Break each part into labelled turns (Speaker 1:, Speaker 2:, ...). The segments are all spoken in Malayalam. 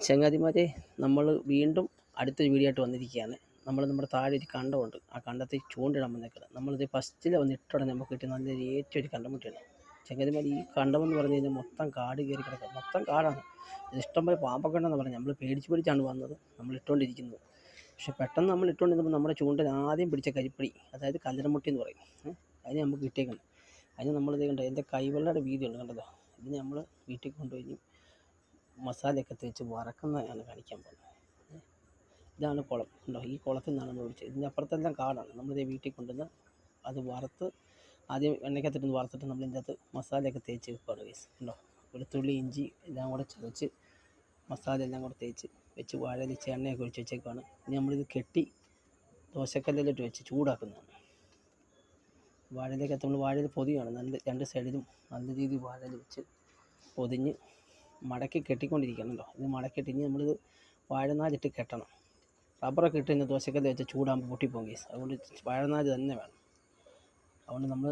Speaker 1: ചങ്ങാതിമാരെ, നമ്മൾ വീണ്ടും അടുത്തൊരു വീഡിയോ ആയിട്ട് വന്നിരിക്കുകയാണ്. നമ്മുടെ താഴെ ഒരു കണ്ടമുണ്ട്. ആ കണ്ടത്തിൽ ചൂണ്ടിടാൻ വന്നേക്കുന്നത്. നമ്മളിത് ഫസ്റ്റിൽ വന്ന് ഇട്ടുടനെ നമുക്ക് കിട്ടിയ നല്ലൊരു ഏറ്റവും ഒരു കണ്ടമുട്ടിയാണ്. ചങ്ങാതിമാർ, ഈ കണ്ടമെന്ന് പറഞ്ഞു കഴിഞ്ഞാൽ മൊത്തം കാട് കയറി കിടക്കുക, മൊത്തം കാടാണ്. ഇഷ്ടംപോലെ പാമ്പൊക്കെ ഉണ്ടെന്ന് പറഞ്ഞു. നമ്മൾ പേടിച്ചാണ് വന്നത്, നമ്മൾ ഇട്ടുകൊണ്ടിരിക്കുന്നത്. പക്ഷെ പെട്ടെന്ന് നമ്മൾ ഇട്ടുകൊണ്ടിരുന്നപ്പോൾ നമ്മുടെ ചൂണ്ടൽ ആദ്യം പിടിച്ച കരിപ്പടി, അതായത് കല്ലടമുട്ടി എന്ന് പറയും, അതിന് നമുക്ക് കിട്ടിയേക്കണം. അതിന് നമ്മളിത് കണ്ടോ, എൻ്റെ കൈവെള്ളയുടെ വീതിയുണ്ട്, കണ്ടല്ലോ. ഇതിന് നമ്മൾ വീട്ടിൽ കൊണ്ടുപോയി മസാലയൊക്കെ തേച്ച് വറക്കുന്നതാണ് കാണിക്കാൻ പോകുന്നത്. ഇതാണ് കുളം, ഉണ്ടോ? ഈ കുളത്തിൽ നിന്നാണ് നമ്മൾ പിടിച്ചത്. ഇതിൻ്റെ അപ്പുറത്തെല്ലാം കാടാണ്. നമ്മളിത് വീട്ടിൽ കൊണ്ടുവന്ന് അത് വറുത്ത് ആദ്യം എണ്ണയ്ക്കകത്തിട്ടൊന്ന് വറുത്തിട്ട് നമ്മൾ ഇതിൻ്റെ അകത്ത് മസാലയൊക്കെ തേച്ച് വെക്കുകയാണ് ഗൈസ്. ഉണ്ടോ? വെളുത്തുള്ളി, ഇഞ്ചി എല്ലാം കൂടെ ചതച്ച് മസാല എല്ലാം കൂടെ തേച്ച് വെച്ച് വാഴയില എണ്ണയൊക്കെ ഒഴിച്ച് വെച്ചേക്കാണ്. ഇനി നമ്മളിത് കെട്ടി ദോശക്കല്ലിലിട്ട് വെച്ച് ചൂടാക്കുന്നതാണ്. വാഴയിലേക്കകത്ത് നമ്മൾ വാഴയിൽ പൊതിയാണ്, നല്ല രണ്ട് സൈഡിലും നല്ല രീതിയിൽ വാഴയിൽ വെച്ച് പൊതിഞ്ഞ് മടക്കി കെട്ടിക്കൊണ്ടിരിക്കണമല്ലോ. ഇത് മടക്കിയിട്ട് ഇനി നമ്മളിത് വാഴനാരിട്ട് കെട്ടണം. റബ്ബറൊക്കെ ഇട്ട് കഴിഞ്ഞാൽ ദോശക്കല്ല് വെച്ച് ചൂടാകുമ്പോൾ പൊട്ടിപ്പോകും കേസ്. അതുകൊണ്ട് വാഴനാര് തന്നെ വേണം. അതുകൊണ്ട് നമ്മൾ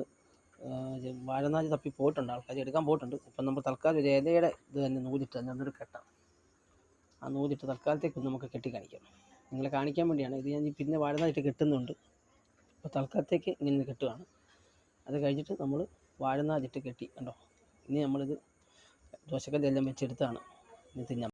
Speaker 1: വാഴനാര് തപ്പി പോയിട്ടുണ്ട്, ആൾക്കാർ എടുക്കാൻ പോയിട്ടുണ്ട്. ഇപ്പം നമ്മൾ തൽക്കാലം ഒരു ഇലയുടെ ഇത് തന്നെ നൂലിട്ട് തന്നെ ഒന്നൊരു കെട്ടാം. ആ നൂലിട്ട് തൽക്കാലത്തേക്ക് നമുക്ക് കെട്ടി കാണിക്കാം, നിങ്ങളെ കാണിക്കാൻ വേണ്ടിയാണ് ഇത്. ഞാൻ പിന്നെ വാഴനാരിട്ട് കെട്ടുന്നുണ്ട്. ഇപ്പോൾ തൽക്കാലത്തേക്ക് ഇങ്ങനെ കെട്ടുകയാണ്. അത് കഴിഞ്ഞിട്ട് നമ്മൾ വാഴനാരിട്ട് കെട്ടി, കണ്ടോ. ഇനി നമ്മളിത് ദോശക്കല്ലെല്ലാം വെച്ചെടുത്താണ് ഇനി തിന്നാം.